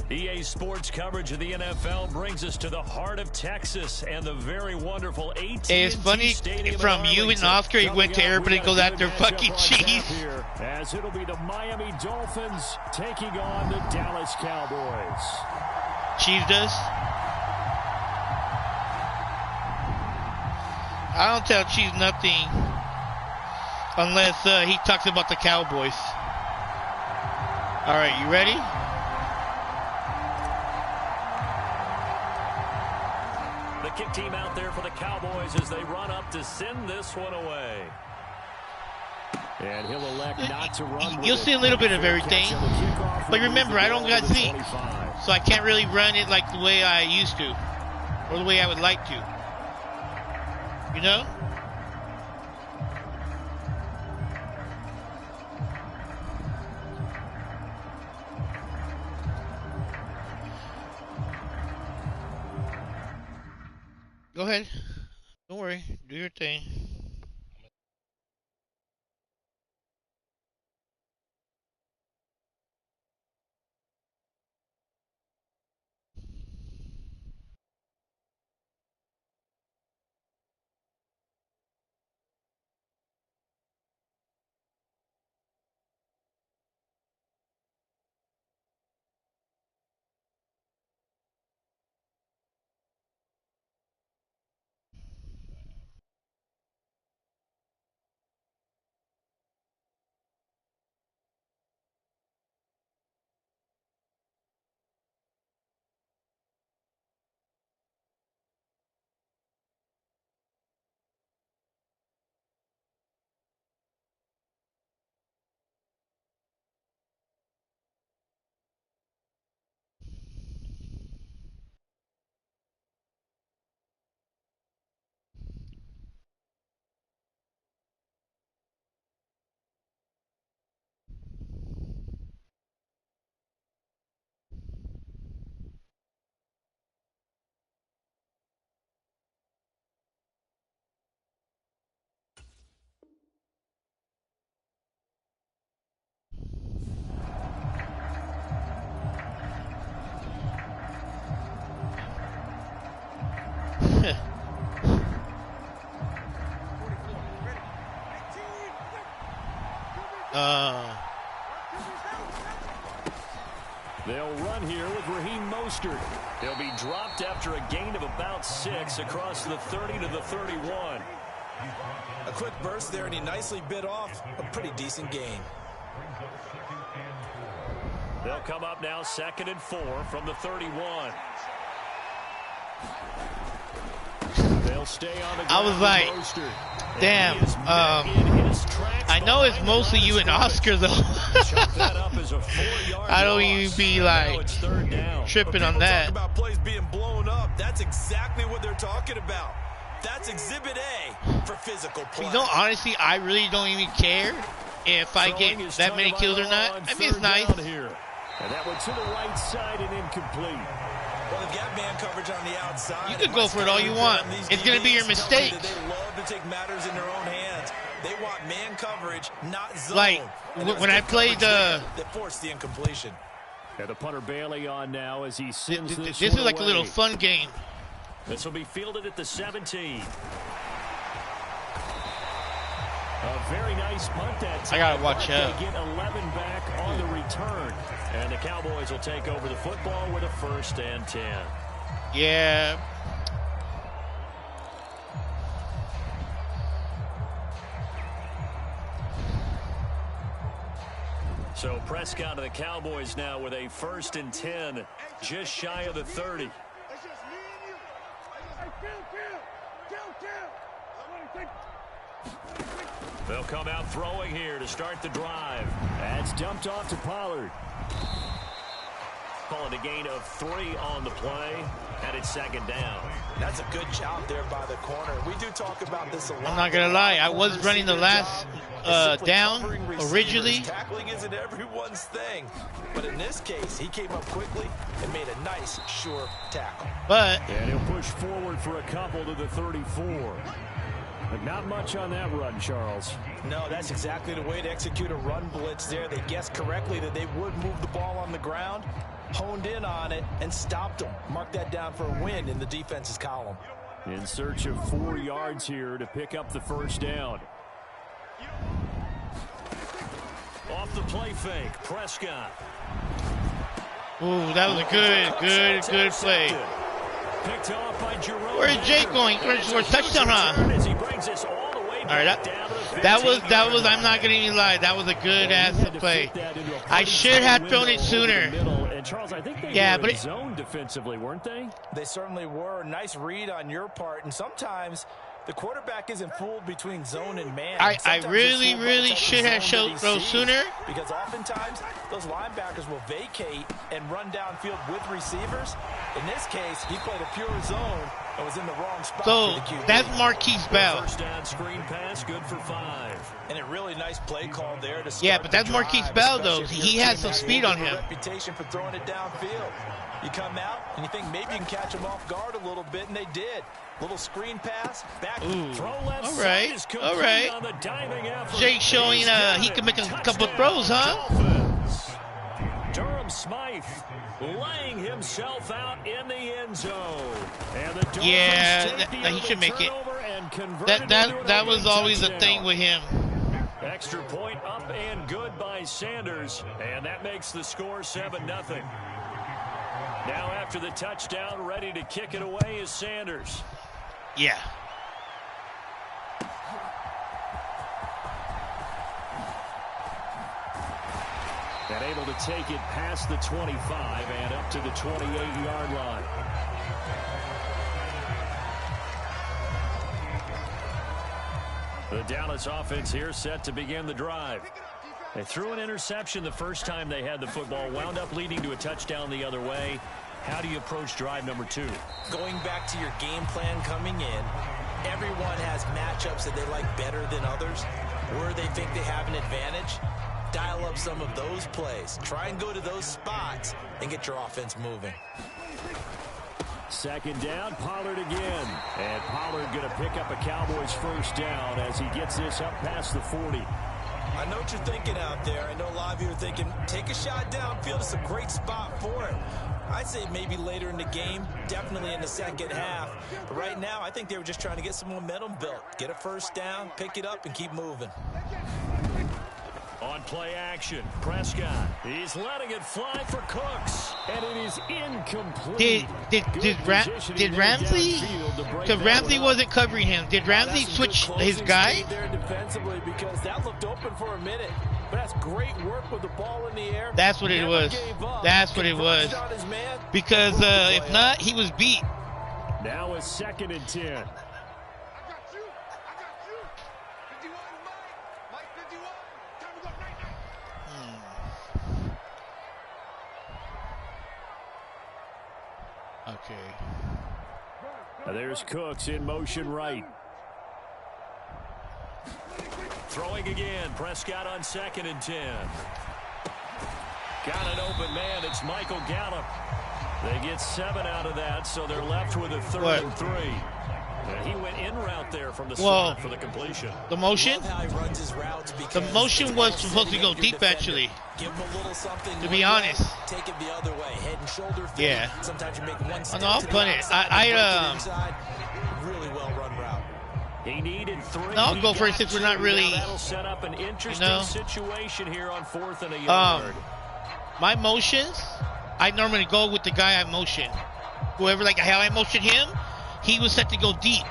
EA Sports coverage of the NFL brings us to the heart of Texas and the very wonderful AT&T Hey, it's funny Stadium from you and Oscar, he went to everybody goes after fucking cheese. As it'll be the Miami Dolphins taking on the Dallas Cowboys. Cheese does? I don't tell Cheese nothing unless he talks about the Cowboys. All right, you ready? The kick team out there for the Cowboys as they run up to send this one away. And he'll elect not to run. You'll see a little bit of everything. But remember, I don't got feet, so I can't really run it like the way I used to, or the way I would like to. You know? Go ahead. Don't worry. Do your thing. They'll run here with Raheem Mostert. He'll be dropped after a gain of about 6 across the 30 to the 31. A quick burst there, and he nicely bit off a pretty decent gain. They'll come up now 2nd and 4 from the 31. They'll stay on the ground. I was like, damn, I know it's mostly you and Oscar, though. I don't even be, like, tripping on that. About plays being blown up. That's exactly what they're talking about. That's Exhibit A for physical play. You know, honestly, I really don't even care if I get that many kills or not. I mean, it's nice. And that one to the right side and incomplete. Well, they've got man coverage on the outside. You can go for it all you want. It's going to be your mistake. They love to take matters in their own hands. They want man coverage, not zone. Like, when I played that forced the incompletion. And the punter Bailey on now as he sends this is like a little fun game. This will be fielded at the 17. A very nice punt that time. I got to watch out. They get 11 back on the return. And the Cowboys will take over the football with a 1st and 10. Yeah. So Prescott and the Cowboys now with a 1st and 10, just shy of the 30. They'll come out throwing here to start the drive. That's dumped off to Pollard. Calling a gain of 3 on the play, and it's 2nd down. That's a good job there by the corner. We do talk about this a lot. I'm not going to lie. I was running the last down originally. Tackling isn't everyone's thing. But in this case, he came up quickly and made a nice, sure tackle. And he'll push forward for a couple to the 34. But not much on that run, Charles. No, that's exactly the way to execute a run blitz there. They guessed correctly that they would move the ball on the ground, honed in on it, and stopped them. Mark that down for a win in the defense's column. In search of 4 yards here to pick up the first down. Off the play fake, Prescott. Ooh, that was a good play. Picked off by Jerome. Where is Jake going? For a touchdown, huh? As he brings this all the way All right, that was. I'm not gonna even lie. That was a good ass play. I should have thrown it sooner. And Charles, I think they were in zone defensively, weren't they? They certainly were. Nice read on your part, and sometimes the quarterback isn't fooled between zone and man. I really should have thrown sooner. Because oftentimes those linebackers will vacate and run downfield with receivers. In this case, he played a pure zone and was in the wrong spot. So for the QB. that's Marquise Bell. First down screen pass, good for 5. And a really nice play call there to start. Yeah, but that's the Marquise drive, Bell though. especially if He your has team some has speed a on him. reputation for throwing it downfield. You come out and you think maybe you can catch them off guard a little bit, and they did. Little screen pass, back. Throw left All side is complete right. on the diving effort. Jake showing he can make a couple throws, huh? Dolphins. Durham Smythe laying himself out in the end zone. And the Dolphins take the he should make it. turnover and convert it into an That was opening always the touchdown. thing with him. Extra point up and good by Sanders, and that makes the score 7-0. Now after the touchdown, ready to kick it away is Sanders. Yeah. And able to take it past the 25 and up to the 28-yard line. The Dallas offense here set to begin the drive. They threw an interception the first time they had the football, wound up leading to a touchdown the other way. How do you approach drive number 2? Going back to your game plan coming in, everyone has matchups that they like better than others, where they think they have an advantage. Dial up some of those plays. Try and go to those spots and get your offense moving. Second down, Pollard again. And Pollard going to pick up a Cowboys first down as he gets this up past the 40. I know what you're thinking out there. I know a lot of you are thinking, take a shot downfield. It's a great spot for it. I'd say maybe later in the game, definitely in the second half. But right now, I think they were just trying to get some momentum built. Get a first down, pick it up, and keep moving. On play action, Prescott. He's letting it fly for Cooks. And it is incomplete. Did Ramsey? Because Ramsey wasn't covering him. Did Ramsey switch his guy? There defensively, because that looked open for a minute. But that's great work with the ball in the air. That's what it was. That's what it was. Because if not, he was beat. Now a 2nd and 10. Okay. There's Cooks in motion right. Throwing again. Prescott on 2nd and 10. Got an open man. It's Michael Gallup. They get 7 out of that, so they're left with a 3rd and 3. He went in route there from the slot for the completion. The motion? How he runs his routes, The motion was supposed to go deep, actually. Give him a little something. To be honest. Take it the other way. Head and shoulder fake. Yeah. Sometimes you make one step No, I'll to the put it. outside, inside. Really well run route. He needed 3. No, I'll go for it since we're not really. That'll set up an interesting situation here on 4th and a yard. My motions, I normally go with the guy I motion. Whoever, like how I motioned him, he was set to go deep.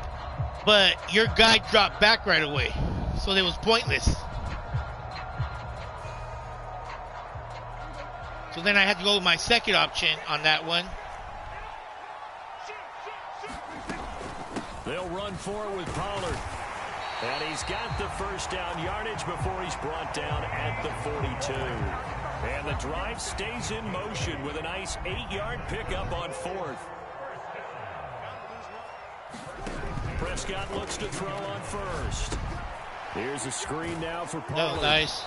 But your guy dropped back right away. So it was pointless. So then I had to go with my second option on that one. They'll run forward with Pollard. And he's got the first down yardage before he's brought down at the 42. And the drive stays in motion with a nice 8-yard pickup on 4th. Prescott looks to throw on 1st. Here's a screen now for Pollard. That was nice.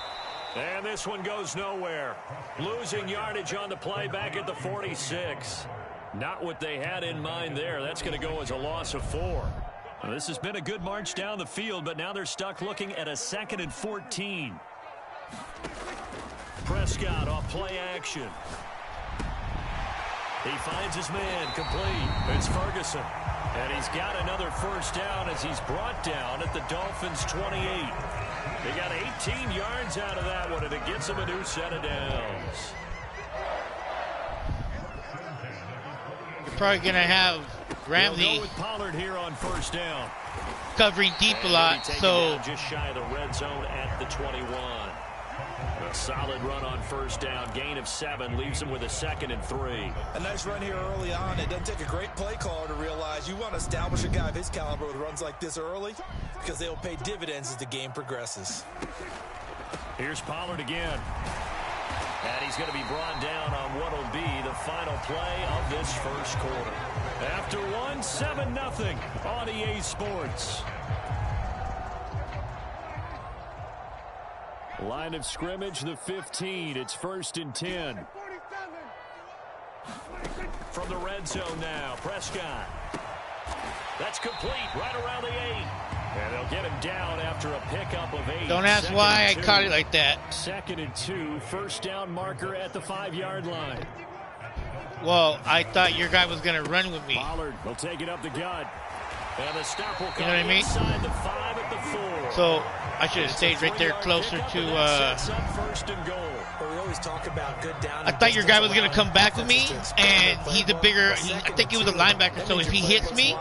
And this one goes nowhere. Losing yardage on the play back at the 46. Not what they had in mind there. That's going to go as a loss of 4. Well, this has been a good march down the field, but now they're stuck looking at a 2nd and 14. Prescott off play action. He finds his man complete. It's Ferguson. And he's got another first down as he's brought down at the Dolphins' 28. They got 18 yards out of that one, and it gets them a new set of downs. You're probably going to have Ramsey go with Pollard here on first down. Covering deep a lot, so just shy of the red zone at the 21. A solid run on first down. Gain of 7 leaves him with a 2nd and 3. A nice run here early on. It doesn't take a great play caller to realize you want to establish a guy of his caliber with runs like this early because they'll pay dividends as the game progresses. Here's Pollard again. And he's going to be brought down on what will be the final play of this first quarter. After 1, 7-0 on EA Sports. Line of scrimmage, the 15. It's 1st and 10. From the red zone now, Prescott. That's complete right around the 8. And they'll get him down after a pickup of 8. Don't ask why I caught it like that. 2nd and 2, first down marker at the 5-yard line. Well, I thought your guy was going to run with me. Pollard will take it up the gut. And the stop will come, you know what I mean? Inside the 5 at the 4. So I should have stayed right there closer to first and goal. But we always talk about good down. I thought your guy was going to come back with me, and he's a bigger, I think he was a linebacker, so if he hits me,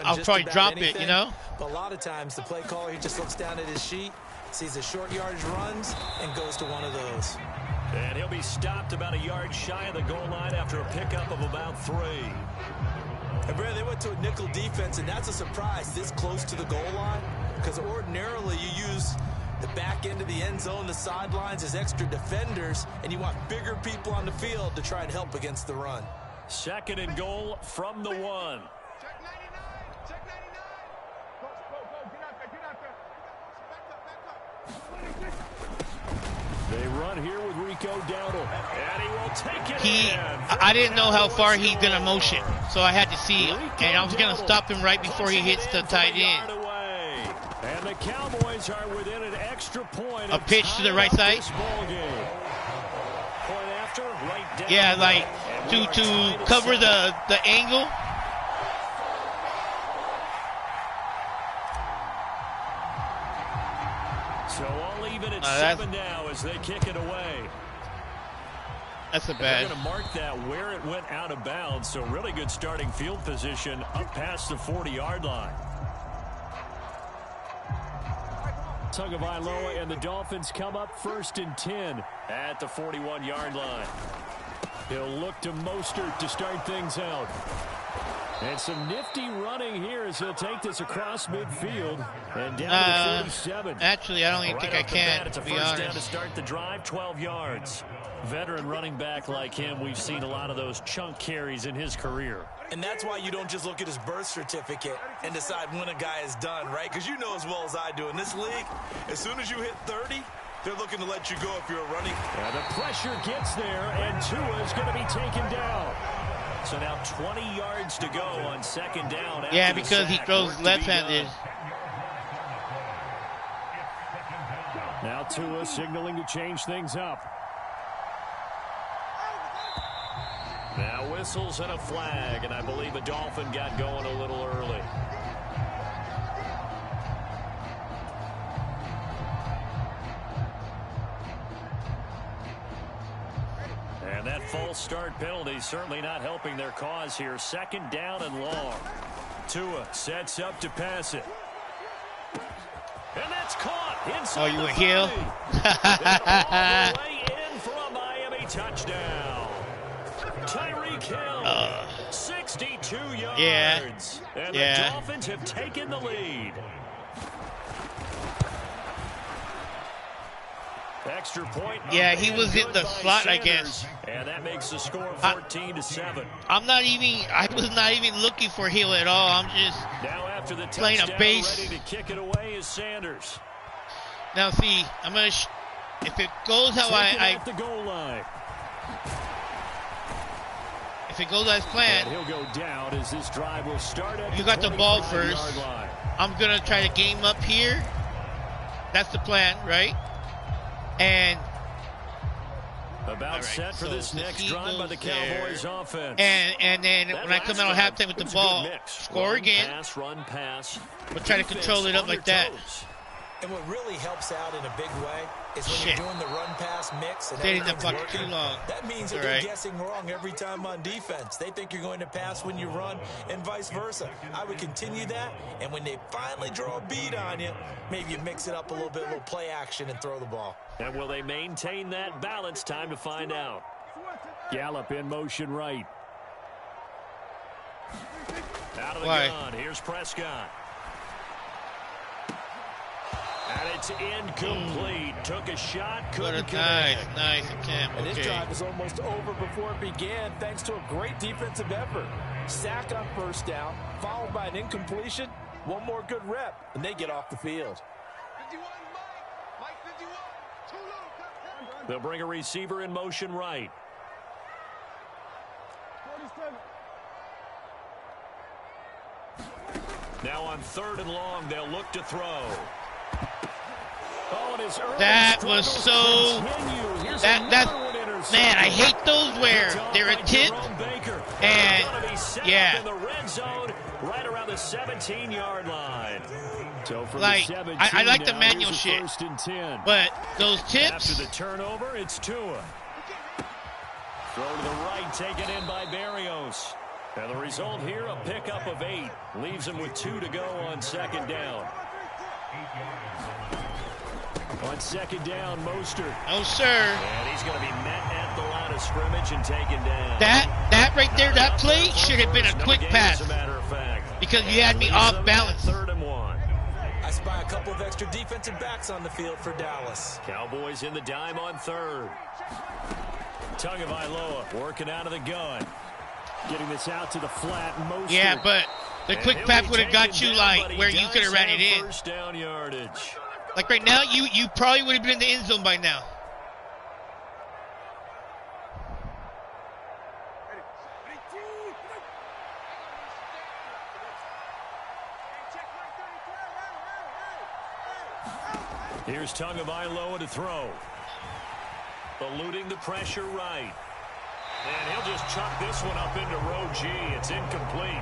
I'll probably drop it, you know? But a lot of times the play caller, he just looks down at his sheet, sees the short yardage runs, and goes to one of those. And he'll be stopped about a yard shy of the goal line after a pickup of about 3. And Brad, they went to a nickel defense, and that's a surprise this close to the goal line, because ordinarily you use the back end of the end zone, the sidelines as extra defenders, and you want bigger people on the field to try and help against the run. 2nd and goal from the 1. They run here with Rico Dowdle, and he will take it in. I didn't know how far he's going to motion, so I had to see, and I was going to stop him right before he hits the tight end. And the Cowboys are within an extra point. A pitch to the right side? Point after, right down. Yeah, like to cover the angle. So all even at 7 now as they kick it away. That's a bad. They're going to mark that where it went out of bounds. So really good starting field position up past the 40-yard line. Tagovailoa and the Dolphins come up 1st and 10 at the 41-yard line. He'll look to Mostert to start things out. And some nifty running here as he'll take this across midfield and down to 47. Actually, I don't even think I can, It's a to be first honest. down to start the drive, 12 yards. Veteran running back like him, we've seen a lot of those chunk carries in his career. And that's why you don't just look at his birth certificate and decide when a guy is done, right? Because you know as well as I do, in this league, as soon as you hit 30, they're looking to let you go if you're running. And the pressure gets there, and Tua is going to be taken down. So now 20 yards to go on 2nd down. Yeah, because he throws left-handed. Now Tua signaling to change things up. Now whistles and a flag, and I believe a Dolphin got going a little early. And that false start penalty certainly not helping their cause here. 2nd down and long. Tua sets up to pass it. And that's caught inside. Oh, you went heel? All the way in for a Miami touchdown. Tyreek Hill, 62 yards. Yeah. And the Dolphins have taken the lead. Extra point. Yeah, he was in the slot, I guess. And that makes the score 14-7. I was not even looking for Hill at all. I'm just now after the playing a base. Ready to kick it away is Sanders. Now see, I'm gonna if it goes how I at the goal line. If it goes as planned, and he'll go down as this drive will start at you got the ball 25-yard first. line. I'm going to try to game up here. That's the plan, right? And About right, set for so this the next drive by the Cowboys offense. and then That when I come last out of drive, halftime with it the was a ball, good mix. score Run, again. Pass, run, pass. We'll try to control it up On like their that. toes. And what really helps out in a big way is when Shit. you're doing the run-pass mix and Stayed in the everything's pocket working. too long. That means that All they're right. guessing wrong every time on defense. They think you're going to pass when you run and vice versa. I would continue that, and when they finally draw a beat on you, maybe you mix it up a little bit, a little play action, and throw the ball. And will they maintain that balance? Time to find out. Gallup in motion right. Out of the gun. Here's Prescott. And it's incomplete. Took a shot, couldn't connect. Nice attempt. And this Okay. drive was almost over before it began thanks to a great defensive effort. Sack on first down, followed by an incompletion. One more good rep, and they get off the field. They'll bring a receiver in motion right. Now on 3rd and long, they'll look to throw. Oh, and his early That was struggles so. continue. Here's That's another one intercepted. man. I hate those where they're a tip. Jerome Baker. And, Gonna be set yeah. up in the red zone right around the 17-yard line. So from Like, the 17 I like the now, manual here's a shit. 1st and 10. But those After tips, the turnover, it's Tua. Throw to the right, taken in by Barrios. And the result here, a pickup of 8. Leaves him with 2 to go on 2nd down. On 2nd down, Mostert. no sir. And he's going to be met at the line of scrimmage and taken down. That right there, that play should have been a No quick gain, pass as a matter of fact. because you had me Leaves off them balance. at 3rd and 1. I spy a couple of extra defensive backs on the field for Dallas. Cowboys in the dime on 3rd. Tagovailoa working out of the gun. Getting this out to the flat. Mostert. Yeah, but the And quick he'll pass be would have got taken you down, like but he where you does could have ran it have in. First down yardage. Like right now, you probably would have been in the end zone by now. Here's Tagovailoa to throw. Eluding the pressure right. And he'll just chuck this one up into row G. It's incomplete.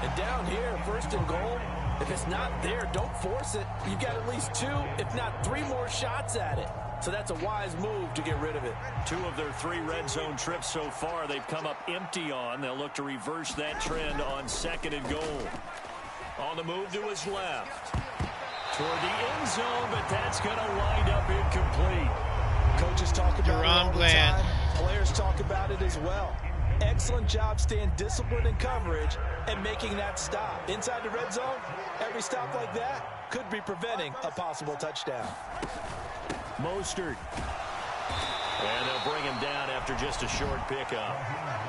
And down here, 1st and goal, if it's not there, don't force it. You've got at least 2, if not 3 more shots at it. So that's a wise move to get rid of it. 2 of their 3 red zone trips so far they've come up empty on. They'll look to reverse that trend on 2nd and goal. On the move to his left. Toward the end zone, but that's going to wind up incomplete. Coaches talk about it all the Bland. time. Players talk about it as well. Excellent job staying disciplined in coverage and making that stop. Inside the red zone, every stop like that could be preventing a possible touchdown. Mostert. And they'll bring him down after just a short pickup.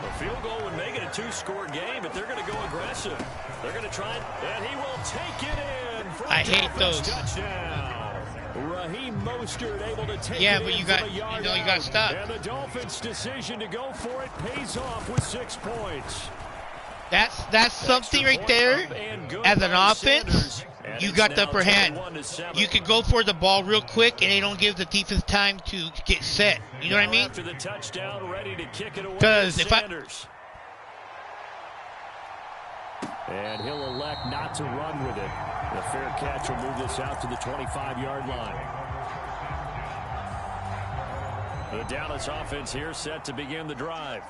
A field goal would make it a 2-score game, but they're going to go aggressive. They're going to try it, and he will take it in. For I hate those. Touchdown. Raheem Mostert able to take Yeah, it but in you from got, a yard you out. got stopped. And the Dolphins' decision to go for it pays off with 6 points. That's something right there. As an offense, you got the upper hand. You can go for the ball real quick, and they don't give the defense time to get set. You know what I mean? After the touchdown, ready to kick it away. 'Cause if I- Sanders. And he'll elect not to run with it. The fair catch will move this out to the 25-yard line. The Dallas offense here set to begin the drive.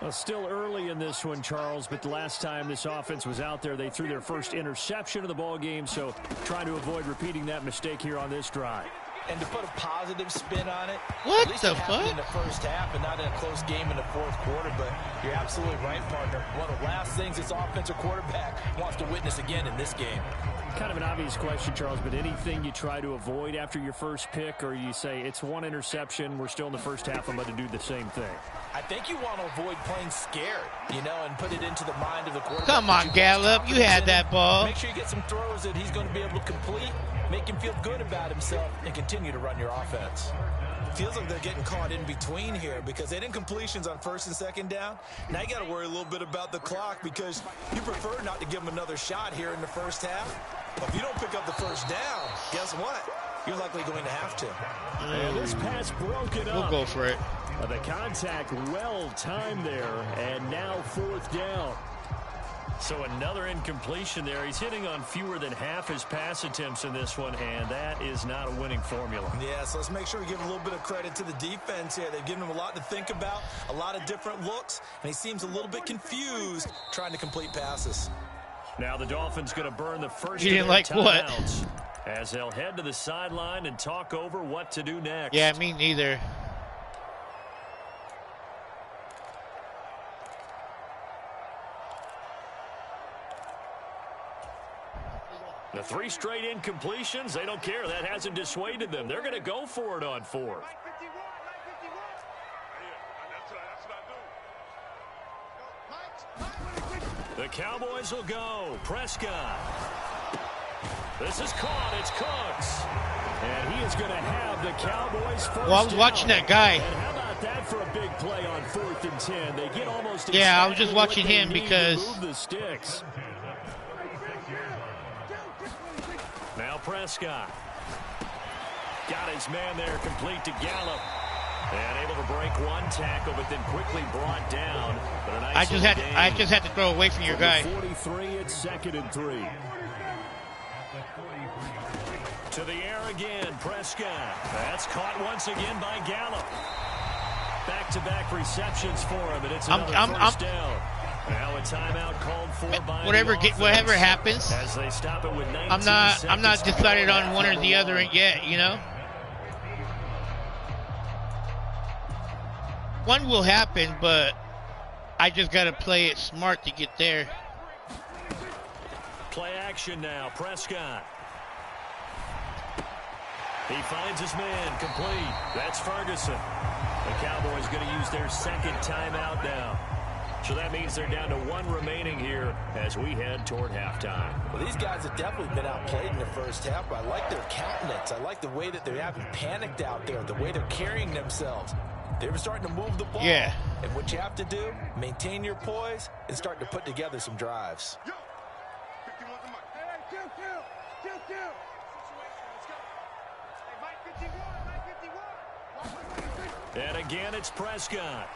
Well, still early in this one, Charles, but the last time this offense was out there, they threw their first interception of the ball game, so trying to avoid repeating that mistake here on this drive. And to put a positive spin on it, What at least the it happened fuck? in the first half and not in a close game in the 4th quarter, but you're absolutely right, partner. One of the last things this offensive quarterback wants to witness again in this game. Kind of an obvious question, Charles, but anything you try to avoid after your first pick, or you say it's 1 interception, we're still in the first half, I'm going to do the same thing? I think you want to avoid playing scared, and put it into the mind of the quarterback. Come on, Gallup. You had that ball. Make sure you get some throws that he's going to be able to complete, make him feel good about himself, and continue to run your offense. feels like they're getting caught in between here because they didn't completions on first and second down. Now you got to worry a little bit about the clock because you prefer not to give them another shot here in the first half. But if you don't pick up the first down, guess what? You're likely going to have to. And this pass broken up. We'll go for it. The contact well timed there, and now fourth down. So another incompletion there. He's hitting on fewer than half his pass attempts in this one, and that is not a winning formula. Yeah, so let's make sure we give a little bit of credit to the defense here. They've given him a lot to think about, a lot of different looks, and he seems a little bit confused trying to complete passes. Now the Dolphins going to burn the first You didn't like what? as they'll head to the sideline and talk over what to do next. Yeah, me neither. The 3 straight incompletions, they don't care. That hasn't dissuaded them. They're going to go for it on fourth. The Cowboys will go. Prescott. This is caught. It's Cooks. And he is going to have the Cowboys first Well, I was watching that guy. And how about that for a big play on 4th and 10? They get almost Yeah, I was just watching him because move the sticks. Now Prescott. Got his man there, complete to Gallup. And able to break one tackle, but then quickly brought down. But a nice I just had to throw away from your guy. 43, it's 2nd and 3. To the air again, Prescott. That's caught once again by Gallup. Back-to-back receptions for him, and it's another first down. Now a timeout called for by whatever happens. As they stop it with 19 I'm not decided on one or the other yet, you know. One will happen, but I just got to play it smart to get there. Play action now, Prescott. He finds his man, complete. That's Ferguson. The Cowboys going to use their second timeout now. So that means they're down to 1 remaining here as we head toward halftime. Well, these guys have definitely been outplayed in the first half, but I like their countenance. I like the way that they haven't panicked out there, the way they're carrying themselves. They were starting to move the ball. Yeah. And what you have to do, maintain your poise and start to put together some drives. And again, it's Prescott.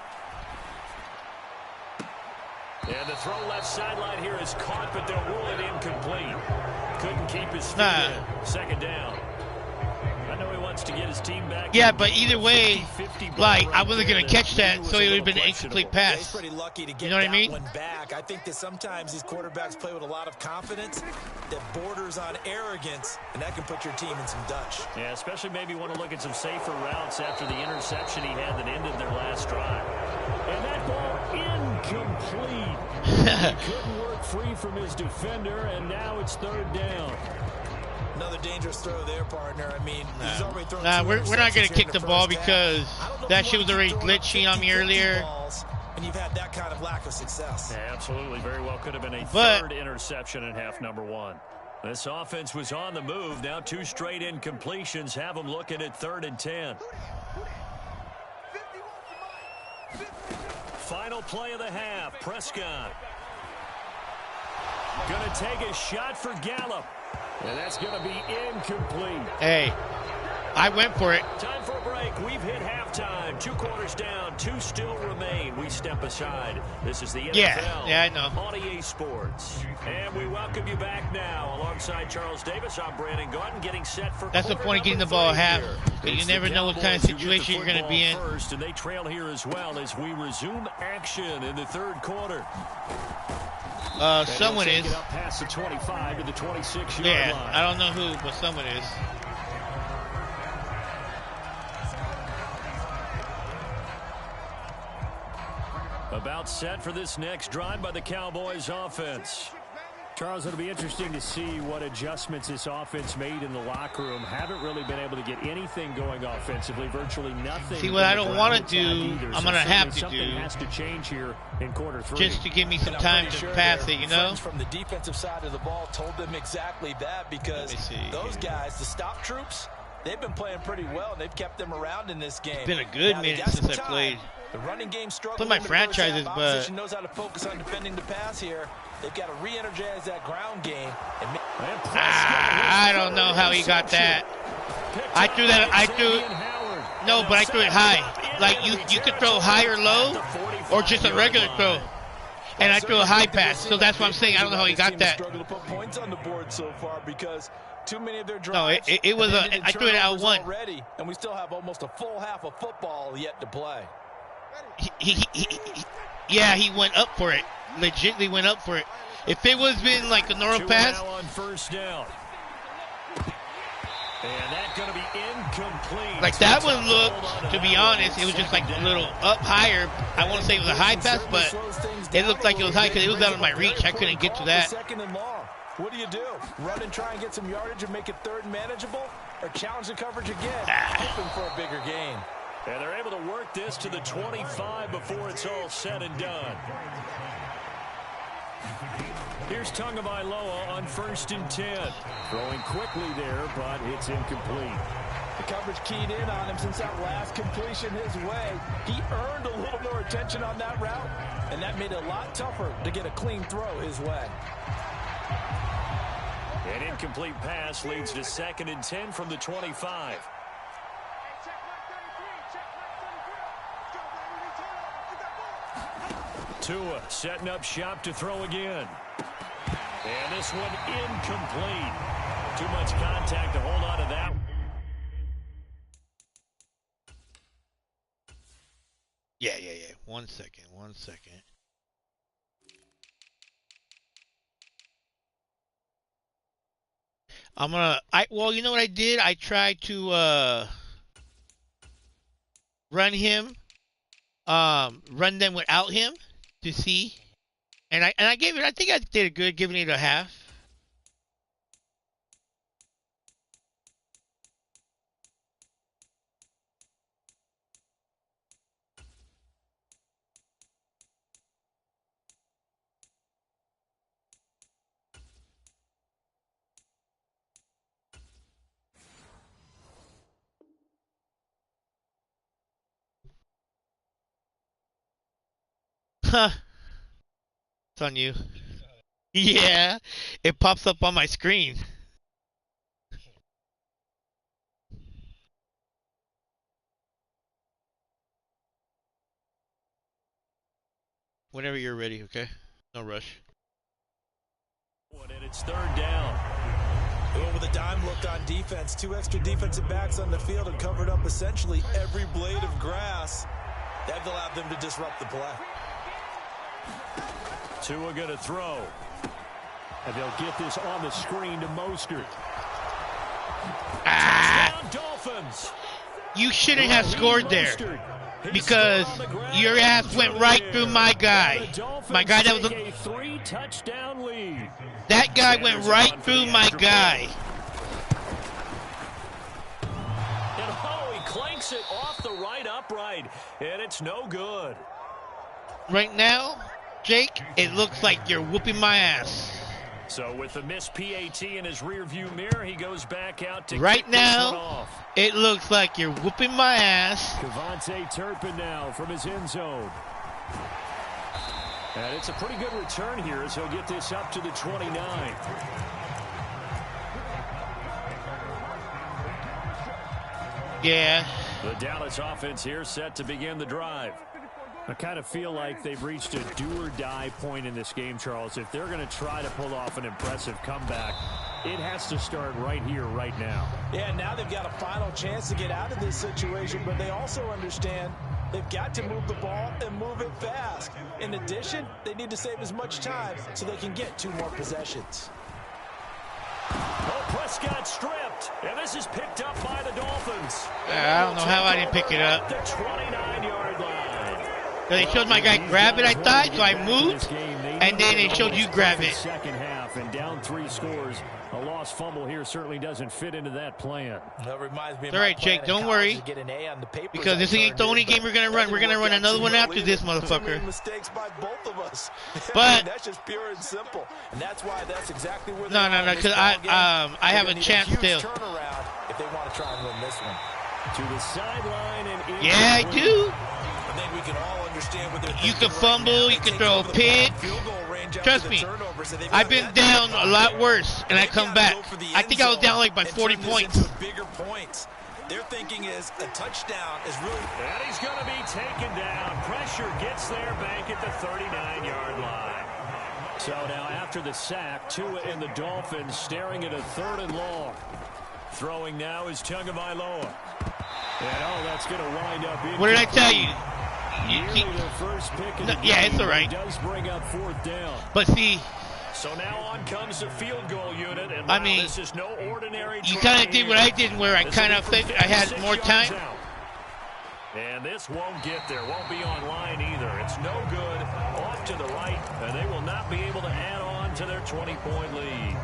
And the throw left sideline here is caught, but they'll rule it incomplete. Couldn't keep his feet in. Second down. I know he wants to get his team back. Yeah, but either way, like, I wasn't going to catch that, so it would have been an incomplete pass. He's pretty lucky to get you know what I mean? One back. I think that sometimes these quarterbacks play with a lot of confidence that borders on arrogance, and that can put your team in some Dutch. Yeah, especially maybe want to look at some safer routes after the interception he had that ended their last drive. And that ball incomplete. He couldn't work free from his defender, and now it's 3rd down. Another dangerous throw there, partner. I mean, he's already thrown we're not going to kick the ball because that shit was already glitching on me earlier. And you've had that kind of lack of success. Yeah, absolutely. Very well could have been a 3rd interception in half number 1. This offense was on the move. Now 2 straight incompletions have them looking at 3rd and 10. Final play of the half. Prescott. Going to take a shot for Gallup. And that's going to be incomplete. Hey, I went for it. Time for a break. We've hit halftime. 2 quarters down. 2 still remain. We step aside. This is the NFL. Yeah, I know. On EA Sports. And we welcome you back now. Alongside Charles Davis, I'm Brandon Gautin, getting set for That's the point of getting the ball at half. You never know what kind of situation you're going to be in. First, and they trail here as well as we resume action in the 3rd quarter. Someone is. Up past the 25 to the 26-yard yeah, line. I don't know who, but someone is. About set for this next drive by the Cowboys offense. Charles, it'll be interesting to see what adjustments this offense made in the locker room. Haven't really been able to get anything going offensively, virtually nothing. See, what I don't want to do, I'm going to have to something do. Has to change here in quarter 3. Just to give me some time to pass it, you know? From the defensive side of the ball told them exactly that because those guys, the stop troops, they've been playing pretty well, and they've kept them around in this game. It's been a good minute since I played. The running game struggled. Some of my franchises, but opposition knows how to focus on defending the pass here. They've got to re-energize that ground game. I don't know how he got that. I threw no, but I threw it high. Like you could throw high or low, or just a regular throw. And I threw a high pass, so that's what I'm saying. I don't know how he got that. Struggle to put points on the board so far because too many of their drives. No, it was I threw it out one. Already, and we still have almost a full half of football yet to play. Yeah, he went up for it. Legitly went up for it. If it was been like a normal pass. On first down. And that's going to be incomplete. Like that one looked, to be honest, it was just like a little up higher. I want to say it was a high pass, but it looked like it was high because it was out of my reach. I couldn't get to that. Second and long. What do? Run and try and get some yardage and make it third and manageable? Or challenge the coverage again, hoping for a bigger gain? And they're able to work this to the 25 before it's all said and done. Here's Tagovailoa on 1st and 10. Throwing quickly there, but it's incomplete. The coverage keyed in on him since that last completion his way. He earned a little more attention on that route, and that made it a lot tougher to get a clean throw his way. An incomplete pass leads to 2nd and 10 from the 25. Tua setting up shop to throw again. And this one incomplete. Too much contact to hold on to that. Yeah. 1 second. Well, you know what I did? I tried to run them without him to see. And I gave it, I think I did it good, giving it a half. Huh. It's on you. Yeah, it pops up on my screen. Whenever you're ready, okay? No rush. And it's 3rd down. With a dime look on defense, 2 extra defensive backs on the field and covered up essentially every blade of grass. That allowed them to disrupt the play. Tua going to throw. And they'll get this on the screen to Mostert. Touchdown Dolphins. You shouldn't have scored there because your ass went right through my guy. My guy that was a 3-touchdown lead. That guy went right through my guy. And he clanks it off the right upright. And it's no good. Right now, Jake, it looks like you're whooping my ass. So with the missed PAT in his rearview mirror, he goes back out to right kick this one now. Off. It looks like you're whooping my ass. Kevontae Turpin now from his end zone. And it's a pretty good return here as he'll get this up to the 29. Yeah. The Dallas offense here set to begin the drive. I kind of feel like they've reached a do-or-die point in this game, Charles. If they're going to try to pull off an impressive comeback, it has to start right here, right now. Yeah, now they've got a final chance to get out of this situation, but they also understand they've got to move the ball and move it fast. In addition, they need to save as much time so they can get 2 more possessions. Oh, Prescott stripped, and this is picked up by the Dolphins. I don't know how I didn't pick it up. The 29-yard line. They showed my guy grab it, I thought, so I moved, and then they showed you grab it. Second half and down 3 scores. A lost fumble here certainly doesn't fit into that plan. That reminds me of all right, Jake, don't worry, because this ain't the only game we're gonna run. We're gonna run another one after this, motherfucker. Mistakes by both of us. But that's just pure and simple, and that's why that's exactly where. No, because I have a chance still. if they want to try and win this one. To the sideline and Yeah, I do. I think we can all understand what they're You thinking can fumble, right now. you can They throw a take over the ball pick. from field goal range after Trust the me, turnover, so they've I've got been that down down a lot pat. worse, and I They've come gotta back. go for the I end think I was zone down like by and 40 turn this points. into bigger points. Their thinking is a touchdown is really... And he's going to be taken down. Pressure gets there back at the 39-yard line. So now after the sack, Tua and the Dolphins staring at a 3rd and long. Throwing now is Tagovailoa. And that's going to wind up in. What did I tell you? Nearly their first pick in the game. Yeah, it's all right. It does bring up 4th down. But see, So now on comes the field goal unit, and I mean, this is no ordinary you try kind of did what I did, where I This kind will of be from figured I had 56 more yards time. out. And this won't get there, won't be online either. It's no good, off to the right, and they will not be able to add on to their 20-point lead.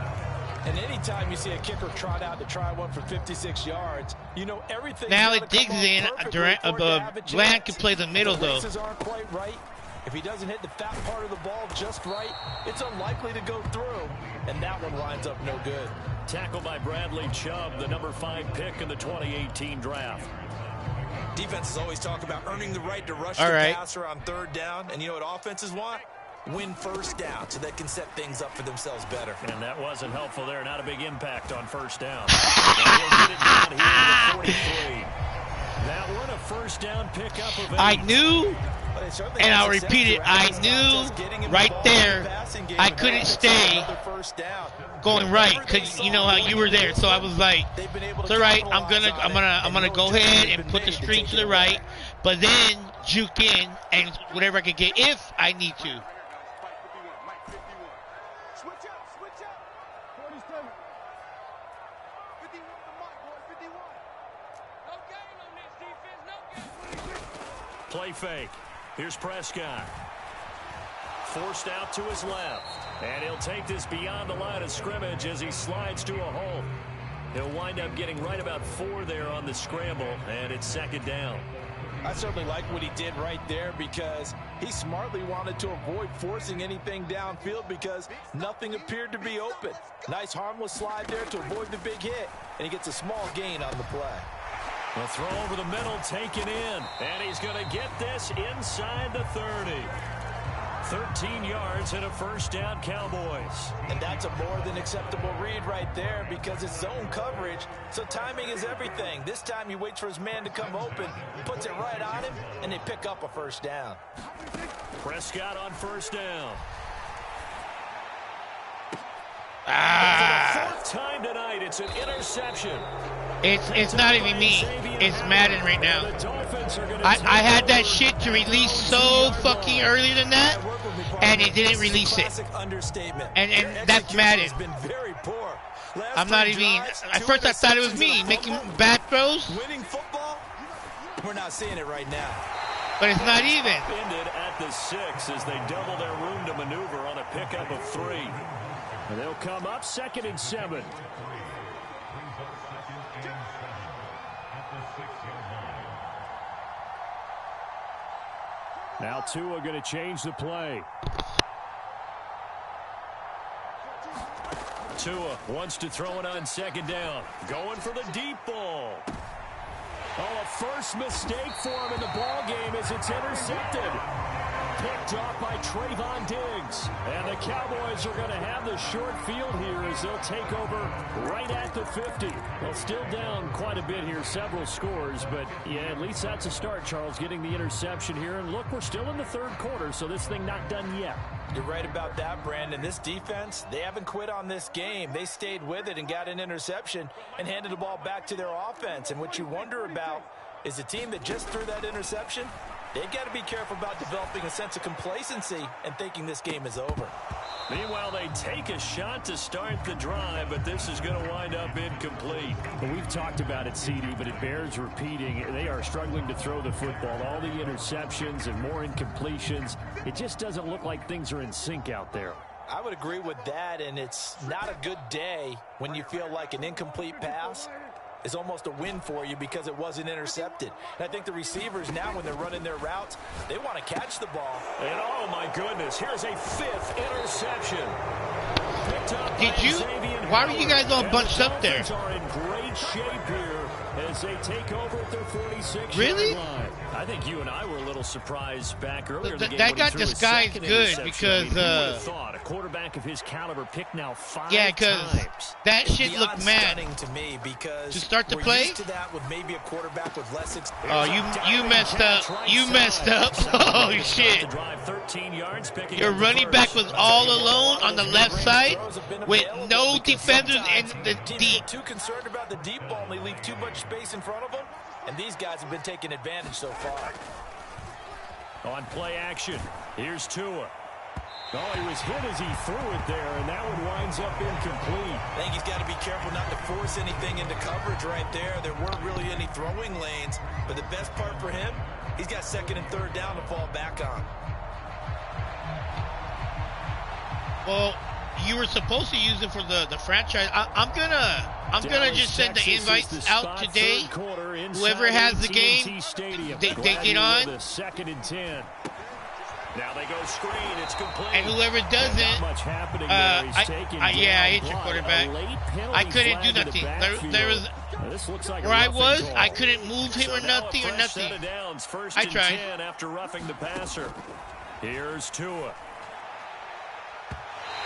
And anytime you see a kicker trot out to try one for 56 yards, you know everything. Now it digs in. Bland can play the middle, though. Aren't quite right. If he doesn't hit the fat part of the ball just right, it's unlikely to go through. And that one winds up no good. Tackled by Bradley Chubb, the number 5 pick in the 2018 draft. Defenses always talk about earning the right to rush All the right. passer on 3rd down. And you know what offenses want? Win 1st down so they can set things up for themselves better. And that wasn't helpful there. Not a big impact on 1st down. And he'll get it down here to the 43. That one a 1st down pickup of 8. I knew, and I'll repeat it, I knew right there I couldn't stay going right, because you know how you were there. So I was like, it's all right, I'm gonna go ahead and put the string to the right, but then juke in and whatever I can get if I need to. Play fake. Here's Prescott. Forced out to his left. And he'll take this beyond the line of scrimmage as he slides to a hole. He'll wind up getting right about 4 there on the scramble, and it's 2nd down. I certainly like what he did right there, because he smartly wanted to avoid forcing anything downfield because nothing appeared to be open. Nice harmless slide there to avoid the big hit, and he gets a small gain on the play. The throw over the middle taken in, and he's going to get this inside the 30. 13 yards and a 1st down, Cowboys. And that's a more than acceptable read right there, because it's zone coverage, so timing is everything. This time he waits for his man to come open, puts it right on him, and they pick up a 1st down. Prescott on 1st down. Ah. For the 4th time tonight, it's an interception. It's not even me. It's Madden right now. I had that shit to release so fucking early than that, and it didn't release it. And that's Madden. I'm not even. At first I thought it was me making bad throws. Winning football, we're not seeing it right now. But it's not even. Ended at the 6 as they double their room to maneuver on a pickup of 3. And they'll come up 2nd and 7. Now Tua going to change the play. Tua wants to throw it on 2nd down. Going for the deep ball. Oh, a first mistake for him in the ball game as it's intercepted. Picked off by Trayvon Diggs. And the Cowboys are going to have the short field here as they'll take over right at the 50. Well, still down quite a bit here, several scores. But, yeah, at least that's a start, Charles, getting the interception here. And, look, we're still in the 3rd quarter, so this thing not done yet. You're right about that, Brandon. This defense, they haven't quit on this game. They stayed with it and got an interception and handed the ball back to their offense. And what you wonder about is the team that just threw that interception, they've got to be careful about developing a sense of complacency and thinking this game is over. Meanwhile, they take a shot to start the drive, but this is going to wind up incomplete. Well, we've talked about it, CD, but it bears repeating. They are struggling to throw the football. All the interceptions and more incompletions. It just doesn't look like things are in sync out there. I would agree with that, and it's not a good day when you feel like an incomplete pass is almost a win for you because it wasn't intercepted. And I think the receivers now, when they're running their routes, they want to catch the ball. And oh my goodness, here's a 5th interception. Did you? Why were you guys all bunched up there? Are in great shape here as they take over at their 46. Really? I think you and I were a little surprised back earlier in the game. That when he got threw his disguised second good interception. because, who would have thought a quarterback of his caliber picked now 5 times. That shit looked mad. To me because to start the we're play. used to that with maybe a quarterback with less experience. Oh, you messed up. You messed up. Oh shit. Your running back was all alone on the left side with no defenders in the deep. Too concerned about the deep ball and they leave too much space in front of them. And these guys have been taking advantage so far. On play action, here's Tua. Oh, he was hit as he threw it there, and that one winds up incomplete. I think he's got to be careful not to force anything into coverage right there. There weren't really any throwing lanes, but the best part for him, he's got 2nd and 3rd down to fall back on. Well, you were supposed to use it for the franchise. I'm gonna just send the invites out today. Whoever has the game, they get on. The 2nd and 10. Now they go screen. It's complete. And whoever doesn't, I hit your quarterback. I couldn't do nothing. There was where I was, I couldn't move him or nothing. I tried. After roughing the passer. Here's Tua.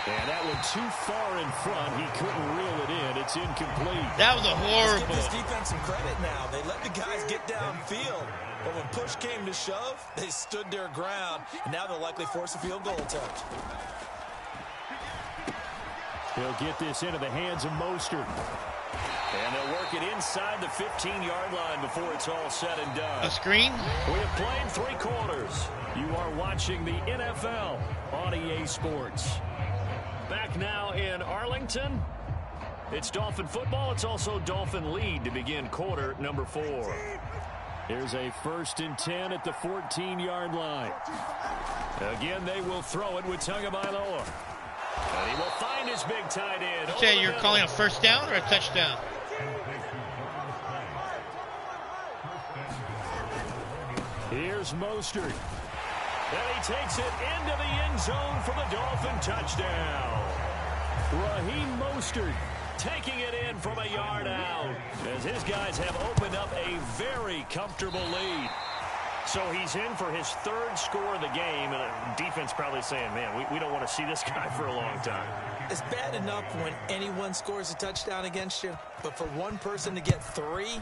And that one too far in front. He couldn't reel it in. It's incomplete. That was a horrible. Let's give this defense some credit now. They let the guys get downfield. But when push came to shove, they stood their ground. And now they'll likely force a field goal attempt. He'll get this into the hands of Mostert. And they'll work it inside the 15-yard line before it's all said and done. A screen? We have played 3 quarters. You are watching the NFL on EA Sports. Back now in Arlington. It's Dolphin football. It's also Dolphin lead to begin quarter number 4. Here's a 1st and 10 at the 14-yard line. Again, they will throw it with Tagovailoa. And he will find his big tight end. You say you're calling a first down or a touchdown? Here's Mostert. And he takes it into the end zone for the Dolphin touchdown. Raheem Mostert taking it in from a yard out as his guys have opened up a very comfortable lead. So he's in for his 3rd score of the game, and the defense probably saying, man, we don't want to see this guy for a long time. It's bad enough when anyone scores a touchdown against you, but for one person to get 3,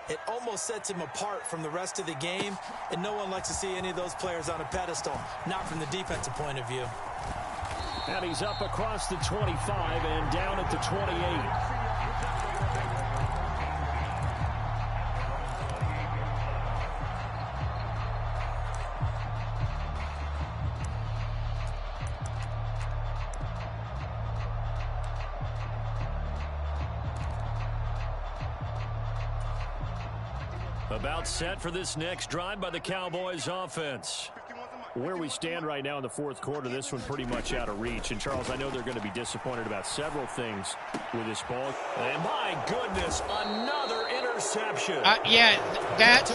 it almost sets him apart from the rest of the game, and no one likes to see any of those players on a pedestal, not from the defensive point of view. And he's up across the 25 and down at the 28. About set for this next drive by the Cowboys offense. Where we stand right now in the 4th quarter, this one pretty much out of reach. And, Charles, I know they're going to be disappointed about several things with this ball. And, my goodness, another interception. Yeah, that's...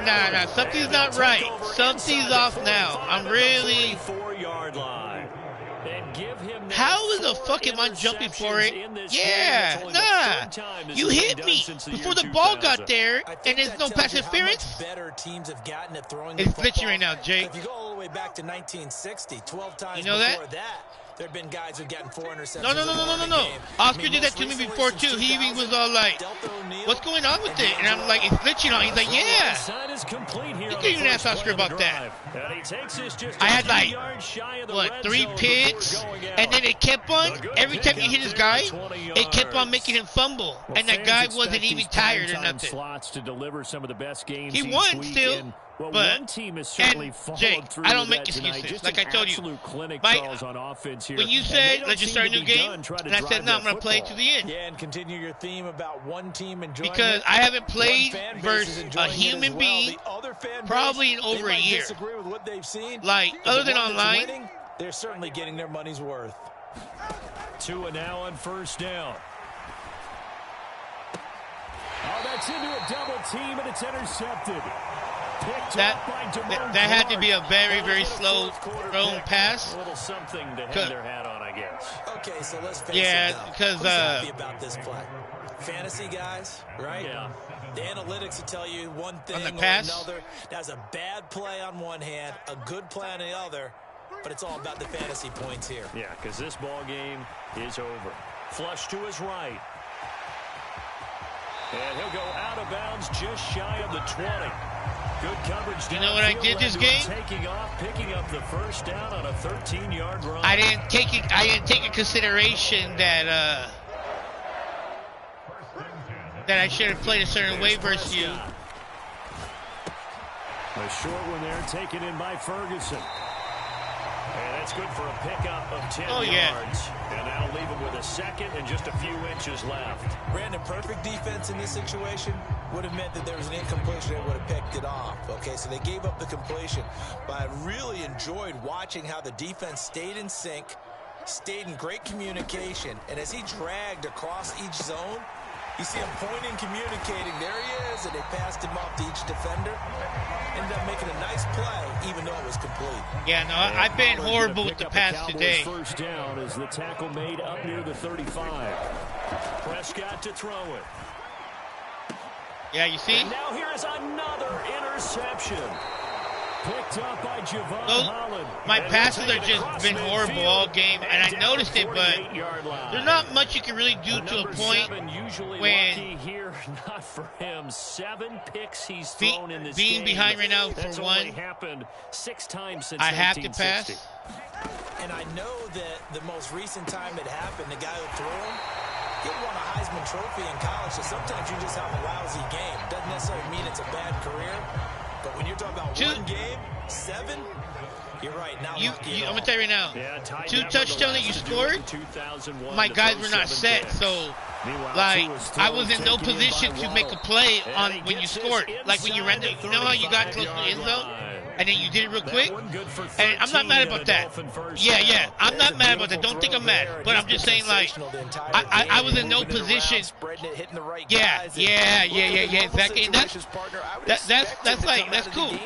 Nah, something's not right. Something's off now. I'm really... 4-yard line. And give him how the fuck am I jumping for it? Yeah, nah. You hit me before the ball got there, and there's no pass interference. Better teams have gotten at throwing. It's glitching right now, Jake. If you go all the way back to 1960, 12 times you know before that, there have been guys who've gotten 4 interceptions. No. Oscar did that to me before too. He even was all like, "What's going on with it?" And I'm like, "It's glitching on." He's like, "Yeah." You can even ask Oscar about that. I had like 3 picks, and then it kept on. Every time he hit his guy, it kept on making him fumble, and that guy wasn't even tired or nothing. He won still. Well, but, one team has certainly Jake, I don't make excuses. Like I told you, when you said, let's just start a new game, and I said, no, I'm going to play to the end. Yeah, and continue your theme about one team enjoying because I haven't played versus a human being probably in over a year. Like, other than online. They're certainly getting their money's worth. Tua now on 1st down. Oh, that's into a double team, and it's intercepted. That had to be a very, very slow thrown pass. A little something to hang their hat on, I guess. Okay, so let's face Yeah, it, though. because, Who's happy about this play? Fantasy guys, right? Yeah. The analytics will tell you one thing the or pass? another. That's a bad play on one hand, a good play on the other, but it's all about the fantasy points here. Yeah, because this ball game is over. Flush to his right. And he'll go out of bounds just shy of the 20. Good coverage. You know what I did this game? Taking off, picking up the first down on a 13-yard run. I didn't take in consideration that I should have played a certain way versus you. A short one there, taken in by Ferguson. And that's good for a pickup of 10 yards. And that'll leave him with a second and just a few inches left. Brandon, perfect defense in this situation would have meant that there was an incompletion and would have picked it off. Okay, so they gave up the completion. But I really enjoyed watching how the defense stayed in sync, stayed in great communication. And as he dragged across each zone, you see him pointing, communicating. There he is, and they passed him off to each defender. Ended up making a nice play, even though it was complete. Yeah, no, I've been horrible with the pass today. First down as the tackle made up near the 35. Prescott to throw it. Yeah, you see? And now here is another interception. Picked up by Javon Holland. My passes have just been horrible all game, and I noticed it, but there's not much you can really do to a point when here, not for him. 7 picks he's thrown in this being game. behind right now for That's one. Only happened 6 times since I have to 1960. pass. And I know that the most recent time it happened, the guy who threw him, he won a Heisman Trophy in college, so sometimes you just have a lousy game. Doesn't necessarily mean it's a bad career. But when you're talking about one game, 7, you're right. Now I'm going to tell you right now, 2 touchdowns that you scored, my guys were not set. So, like, I was in no position to make a play on when you scored. Like, when you ran the, you know how you got close to the end zone? And then you did it real quick? And I'm not mad about that. Yeah, I'm not mad about that. Don't think I'm mad. But I'm just saying, like, I was in no position. Yeah, exactly. And that's cool.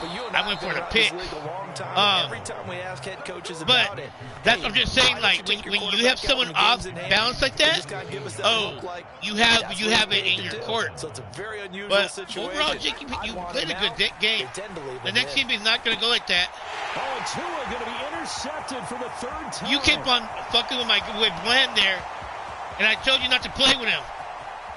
I went for the pick. But I'm just saying, like, when you have someone off balance like that, you have it in your court. But overall, Jake, you played a good game. The next game is not going to go like that. Oh, Tua going to be intercepted for the 3rd time. You keep on fucking with Bland there, and I told you not to play with him.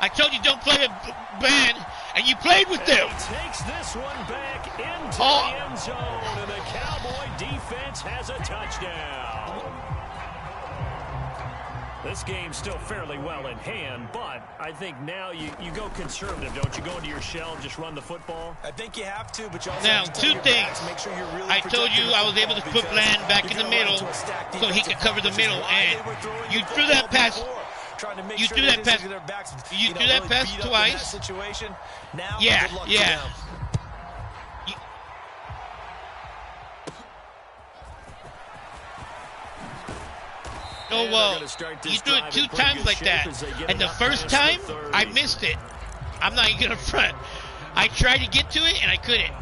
I told you don't play with Bland, and you played with them. He takes this one back into the end zone, and the Cowboy defense has a touchdown. This game's still fairly well in hand, but I think now you go conservative, don't you? Go into your shell and just run the football? I think you have to, but you also now, have to 2 things. Make sure you're really I told you I was able to put Bland back in the middle so he could cover the middle, and you threw that pass. You threw that pass. You threw that pass twice. Yeah. Oh, well, you threw it 2 times like that. And the first time, I missed it. I'm not even going to front. I tried to get to it, and I couldn't.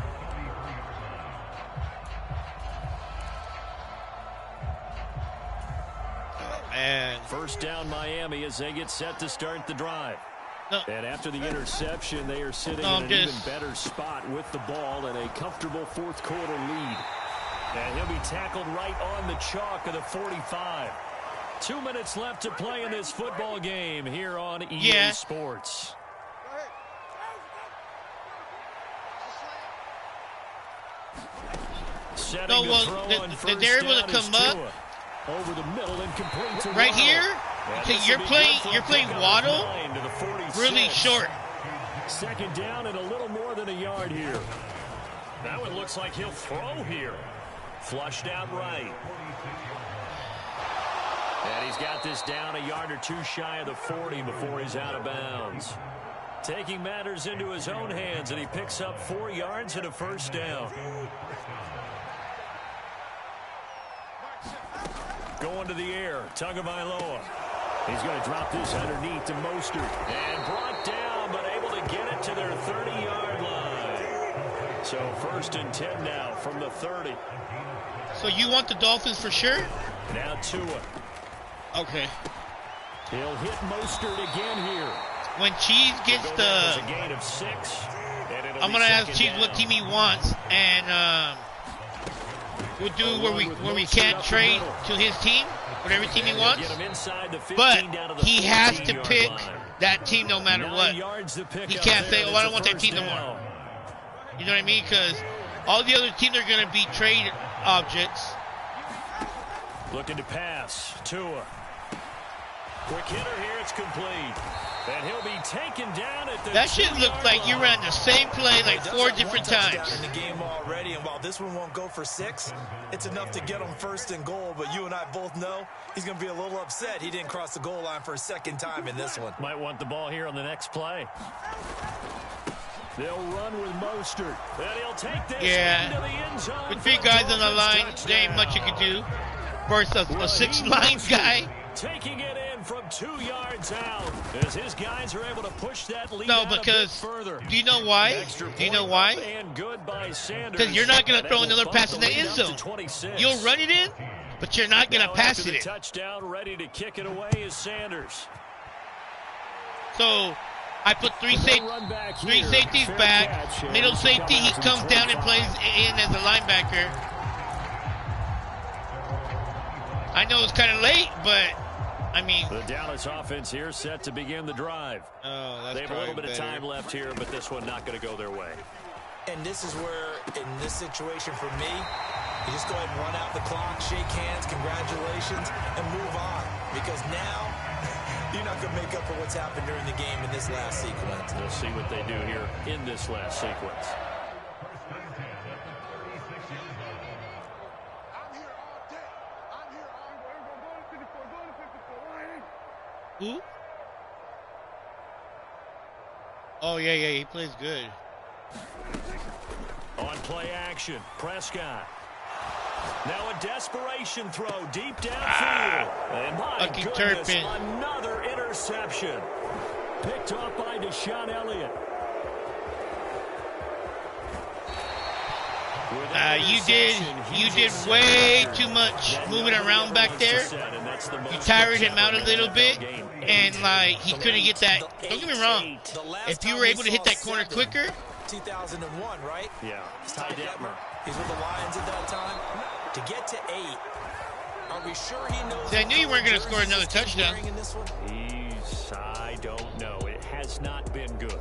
And first down Miami as they get set to start the drive. And after the interception, they are sitting in an even better spot with the ball and a comfortable 4th quarter lead. And he'll be tackled right on the chalk of the 45. 2 minutes left to play in this football game here on EA Sports. They're able to come up over the middle and complete to right here. You're playing Waddle really short. 2nd down and a little more than a yard here. That one looks like he'll throw here. Flushed out right. And he's got this down a yard or 2 shy of the 40 before he's out of bounds. Taking matters into his own hands, and he picks up 4 yards and a first down. Going to the air, Tagovailoa. He's going to drop this underneath to Mostert. And brought down, but able to get it to their 30-yard line. So So 1st and 10 now from the 30. So you want the Dolphins for sure? Now Tua. Okay. He'll hit Mostert again here. When Cheese gets A gain of 6. I'm gonna ask Cheese what team he wants, and we'll do where we can't trade to his team, whatever team he wants. But he has to pick that team no matter what. He can't say, "Oh, I don't want that team no more." You know what I mean? Because all the other teams are gonna be trade objects. Looking to pass. Tua. Quick hitter here. It's complete. And he'll be taken down at the That shit looked like you ran the same play like 4 different times. In the game already, and while this one won't go for 6, it's enough to get him 1st and goal. But you and I both know he's going to be a little upset he didn't cross the goal line for a 2nd time in this one. Might want the ball here on the next play. They'll run with Mostert. And he'll take this into the end zone. With 3 guys on the line, there ain't much you can do. Versus a 6'9" guy. Taking it in from 2 yards out as his guys are able to push that lead No, out a bit because further. do you know why? Do you know why? Because you're not going to throw another pass in the end zone. You'll run it in, but you're not going to pass it in. Touchdown, ready to kick it away is Sanders. So I put 3 safeties back. Middle safety, he comes down and plays in as a linebacker. I know it's kind of late, but I mean, the Dallas offense here set to begin the drive. Oh, that's they have a little bit of time left here, but this one not going to go their way. And this is where, in this situation for me, you just go ahead and run out the clock, shake hands, congratulations, and move on. Because now, you're not going to make up for what's happened during the game in this last sequence. We'll see what they do here in this last sequence. Who? Oh, yeah, he plays good. On play action, Prescott. Now a desperation throw deep downfield. And my goodness, Turpin. Another interception. Picked off by Deshaun Elliott. You did way too much moving around back there. You tired him out a little bit, and like he couldn't get that. Don't get me wrong. If you were able to hit that corner quicker. 2001, right? Yeah. Ty Detmer. He's with the Lions at that time. To get to 8, are we sure he knows? See, I knew you weren't going to score another touchdown. I don't know. It has not been good.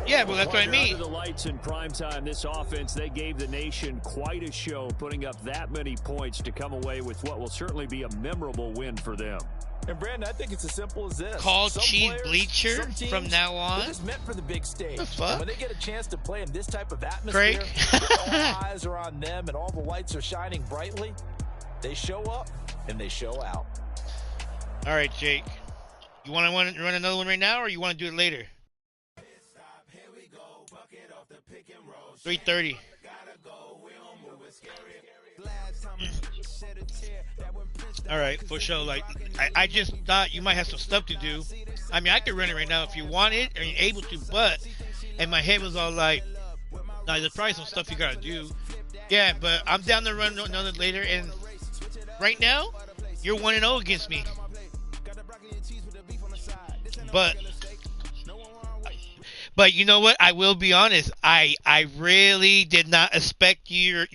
Yeah, but that's what I mean. Under the lights in primetime, this offense, they gave the nation quite a show, putting up that many points to come away with what will certainly be a memorable win for them. And Brandon, I think it's as simple as this. Call Chief Bleacher from now on. It's meant for the big stage. The fuck? And when they get a chance to play in this type of atmosphere, all eyes are on them and all the lights are shining brightly, they show up and they show out. All right, Jake. You want to run another one right now, or you want to do it later? 3:30. All right, for sure. Like, I just thought you might have some stuff to do. I mean, I could run it right now if you wanted or you're able to, but and my head was all like, nah, there's probably some stuff you gotta do. Yeah, but I'm down to run another later, and right now, you're 1-0 against me. But you know what? I will be honest. I really did not expect your